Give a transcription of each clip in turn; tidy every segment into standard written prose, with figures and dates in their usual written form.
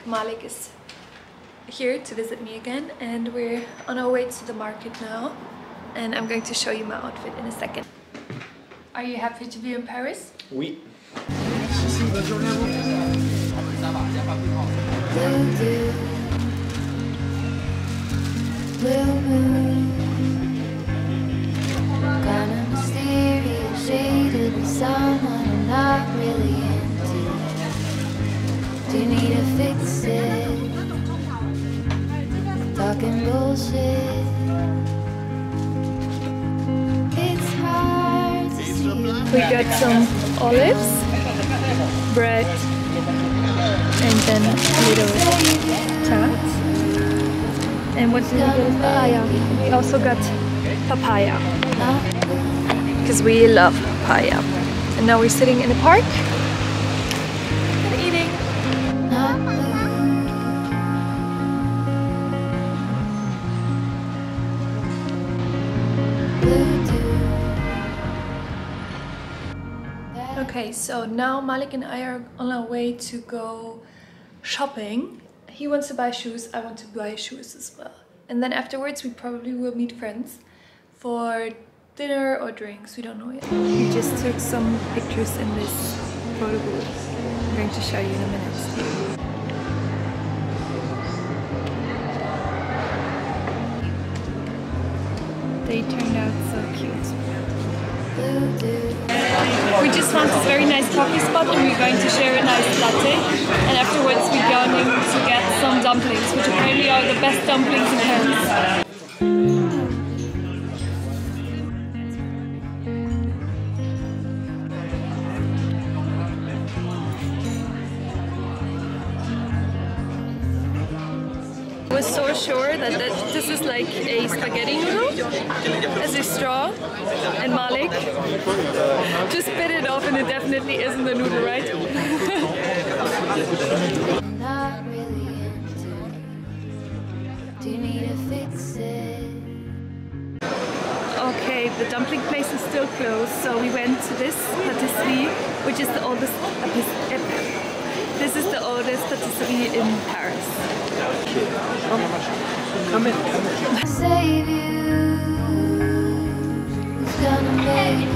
Malik is here to visit me again, and we're on our way to the market now, and I'm going to show you my outfit in a second. Are you happy to be in Paris? Oui. Kinda mysterious, shaded with someone I'm not really into. Do you need to fix it? Talking bullshit. It's hard to see. We got some olives, bread, and then little tarts. And what did we get? Papaya. We also got papaya, because we love papaya. And now we're sitting in the park and eating. Okay, so now Malik and I are on our way to go shopping. He wants to buy shoes, I want to buy shoes as well. And then afterwards we probably will meet friends for dinner or drinks, we don't know yet. We just took some pictures in this photo booth. I'm going to show you in a minute. They turned out so cute. We just found this very nice coffee spot and we're going to share a nice latte. And afterwards we're going to get some dumplings, which apparently are the best dumplings in Paris. I was so sure that this is like a spaghetti noodle as a straw, and Malik just bit it off and it definitely isn't a noodle, right? Not really into. Do you need to fix it? Okay, the dumpling place is still closed, so we went to this patisserie, which is the oldest this is the oldest patisserie in Paris. Come in. Save you. Who's gonna make it?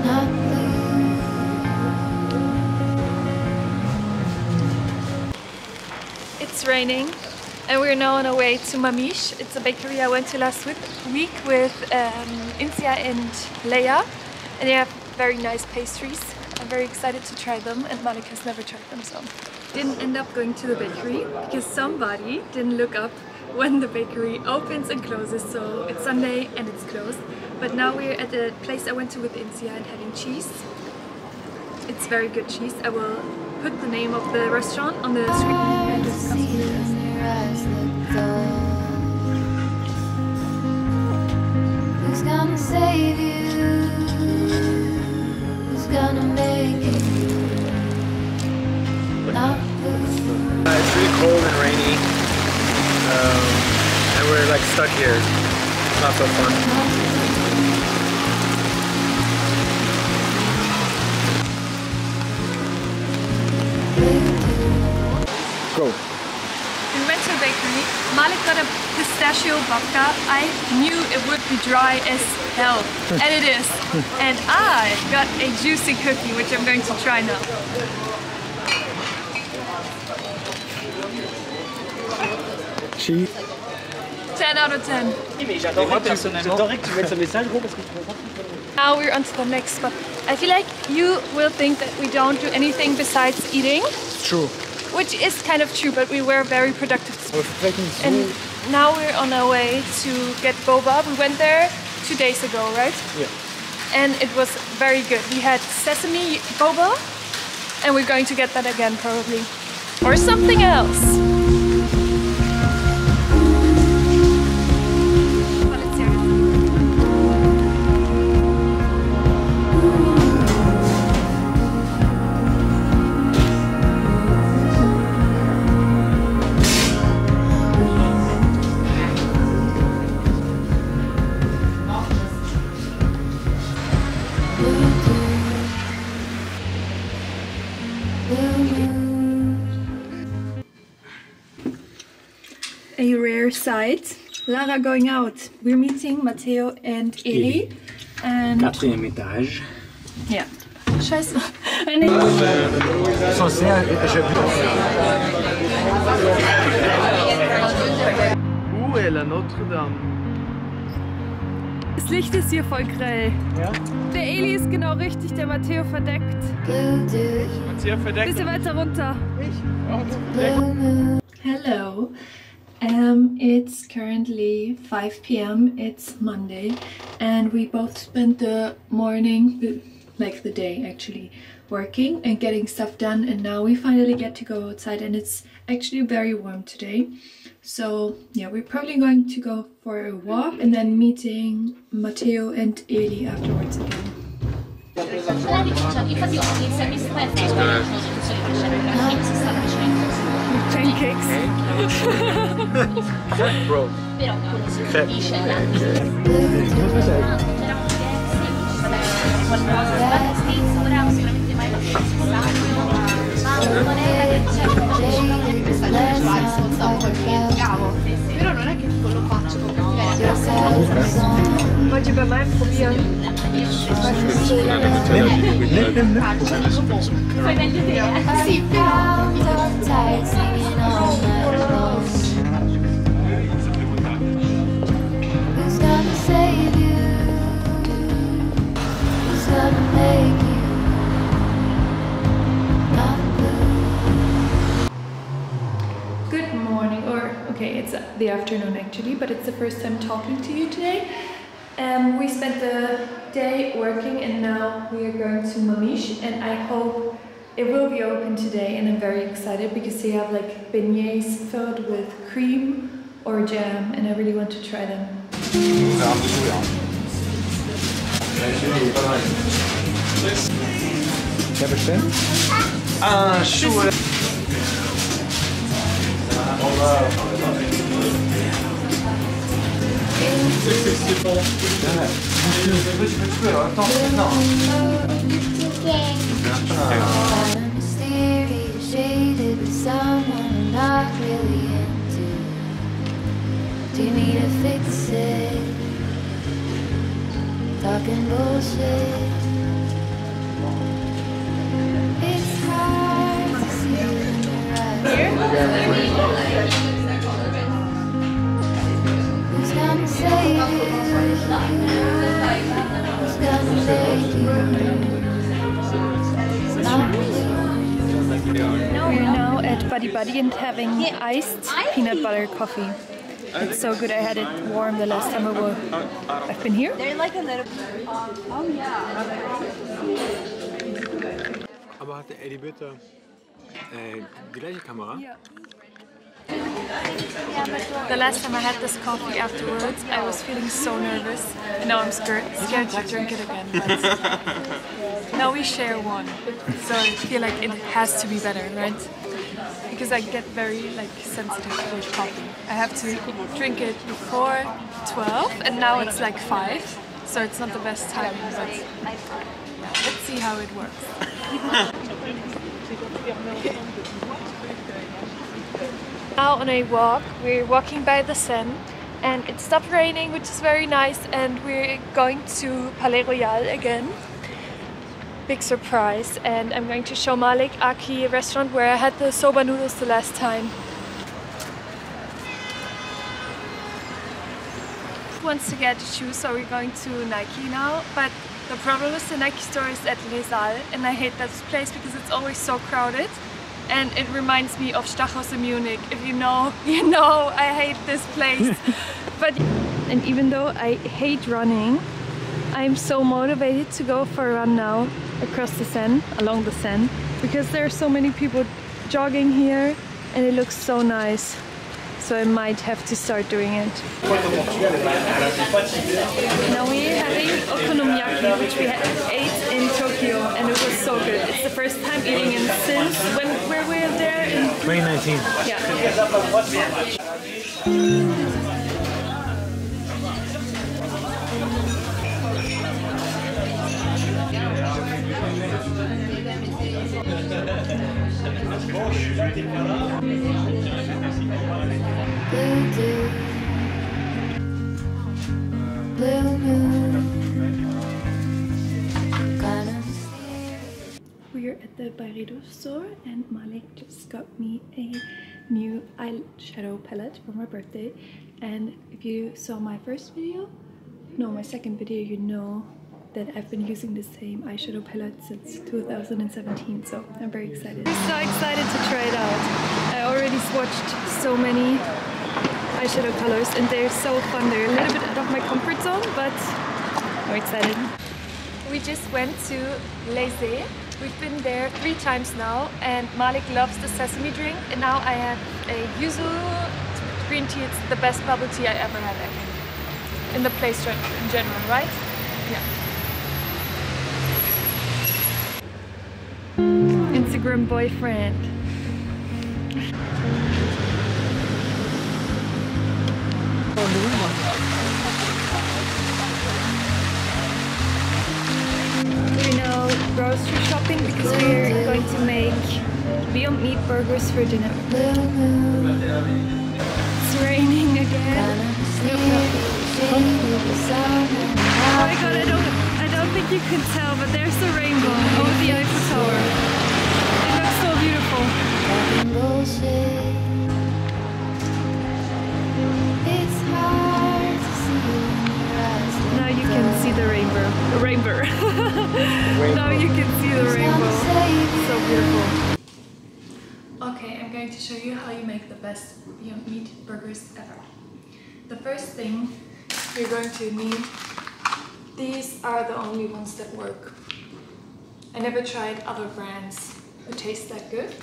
Not blue. It's raining and we're now on our way to Mamiche. It's a bakery I went to last week with Insia and Leia, and they have very nice pastries. I'm very excited to try them, and Malik has never tried them, so. Didn't end up going to the bakery because somebody didn't look up when the bakery opens and closes, so it's Sunday and it's closed. But now we're at the place I went to with Insia and having cheese. It's very good cheese. I will put the name of the restaurant on the screen. Who's gonna save you? Who's gonna make it? Not It's really cold and rainy, and we're like stuck here. It's not so fun. Go. We went to a bakery. Malik got a pistachio babka. I knew it would be dry as hell, and it is. And I got a juicy cookie, which I'm going to try now. Cheese. 10 out of 10. Now we're on to the next spot. I feel like you will think that we don't do anything besides eating. It's true. Which is kind of true, but we were very productive. We're And now we're on our way to get boba. We went there 2 days ago, right? Yeah. And it was very good. We had sesame boba, and we're going to get that again probably. Or something else. side. Lara going out. We're meeting Matteo and Eli. And 4e étage. yeah. Scheiße. And it... Où est la Notre-Dame? Das Licht ist hier voll grell. Ja? Der Eli ist genau richtig, der Matteo verdeckt. Matteo verdeckt. Bisschen weiter runter. Hello. It's currently 5 p.m. It's Monday, and we both spent the morning, like the day actually, working and getting stuff done, and now we finally get to go outside, and it's actually very warm today. So yeah, we're probably going to go for a walk and then meeting Matteo and Eli afterwards again. Pancakes. Bro. Però non è che tipo lo faccio come Wollt ihr bei meinem probieren? fai delle idee. Sì, però Who's gonna save you? Who's gonna make you not blue? Good morning, or okay, it's the afternoon actually, but it's the first time talking to you today. We spent the day working and now we are going to Mamish, and I hope it will be open today, and I'm very excited because they have like beignets filled with cream or jam and I really want to try them. Un chou. Got a mysterious shaded with someone I'm not really into. Do you need to fix it? Talking bullshit. It's hard to see you in your eyes. Who's gonna save you? Who's gonna make you? We're now at Buddy Buddy and having iced peanut butter coffee. It's so good. I had it warm the last time I've been here. They're like a little. Oh yeah. Aber hatte Eddie bitte die gleiche Kamera? Yeah. The last time I had this coffee afterwards, I was feeling so nervous. And now I'm scared to drink it again. But now we share one, so I feel like it has to be better, right? Because I get very like sensitive with coffee. I have to drink it before 12, and now it's like 5, so it's not the best timing. But yeah, let's see how it works. Now on a walk, we're walking by the Seine and it stopped raining, which is very nice, and we're going to Palais Royal again. Big surprise, and I'm going to show Malik Aki, a restaurant where I had the soba noodles the last time. He wants to get shoes, so we're going to Nike now, but the problem is the Nike store is at Les Halles, and I hate that place because it's always so crowded. And it reminds me of Stachus in Munich. If you know, you know, I hate this place. And even though I hate running, I'm so motivated to go for a run now across the Seine, along the Seine, because there are so many people jogging here and it looks so nice. So I might have to start doing it. Now we're having okonomiyaki, which we ate in Tokyo, and it was so good. It's the first time eating it since where we were there in 2019. Yeah. Blue, we're at the Byredo store and Malik just got me a new eyeshadow palette for my birthday. And if you saw my first video, no, my second video, you know that I've been using the same eyeshadow palette since 2017, so I'm very excited. I'm so excited to try it out. I already swatched so many eyeshadow colors and they're so fun. They're a little bit out of my comfort zone, but I'm excited. We just went to Laissez. We've been there 3 times now and Malik loves the sesame drink, and now I have a yuzu green tea. It's the best bubble tea I ever had, I think. In the place in general, right? Yeah. Instagram boyfriend. We're now grocery shopping because we're going to make Beyond Meat burgers for dinner. It's raining again. Oh my god, I don't think you can tell, but there's a rainbow over the Eiffel Tower. It looks so beautiful. Now you can see the rainbow. Now you can see the rainbow. So beautiful. Okay, I'm going to show you how you make the best Beyond Meat burgers ever. The first thing you're going to need, these are the only ones that work. I never tried other brands that taste that good.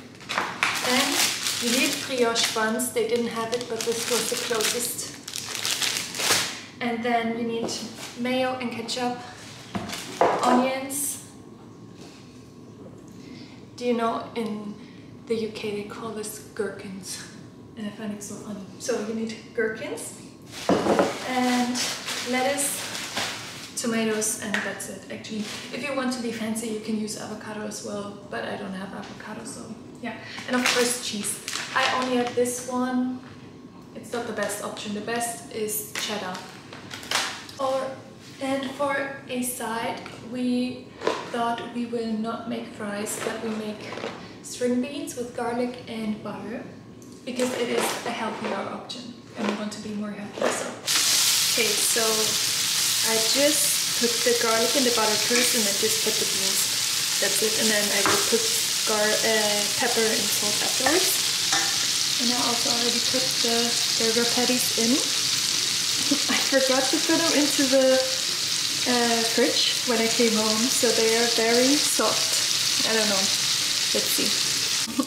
Then you need brioche buns. They didn't have it, but this was the closest. And then you need mayo and ketchup, onions. Do you know in the UK they call this gherkins? And I find it so funny. So you need gherkins and lettuce, tomatoes, and that's it actually. If you want to be fancy you can use avocado as well, but I don't have avocado, so yeah. And of course cheese. I only have this one. It's not the best option. The best is cheddar. And for a side we thought we will not make fries, but we make string beans with garlic and butter because it is a healthier option and we want to be more healthy. Okay, so I just put the garlic and the butter first and then just put the beans. That's it. And then I will put pepper and salt afterwards. And I also already put the burger patties in. I forgot to put them into the fridge when I came home, so they are very soft. I don't know. Let's see.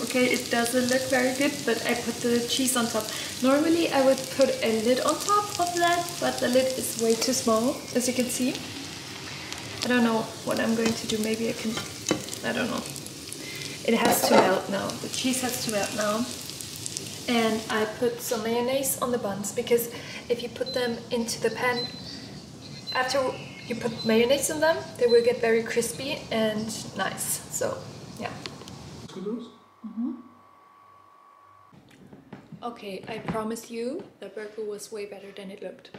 Okay, it doesn't look very good, but I put the cheese on top. Normally I would put a lid on top of that, but the lid is way too small, as you can see. I don't know what I'm going to do. Maybe I can... I don't know. It has to melt now. The cheese has to melt now. And I put some mayonnaise on the buns, because if you put them into the pan, after you put mayonnaise on them, they will get very crispy and nice. So, yeah. Okay, I promise you the burger was way better than it looked.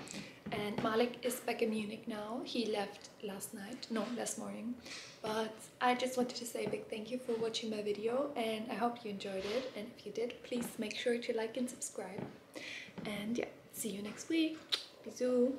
And Malik is back in Munich now. He left last morning. But I just wanted to say a big thank you for watching my video, and I hope you enjoyed it. And if you did, please make sure to like and subscribe. And yeah, see you next week. Bisous.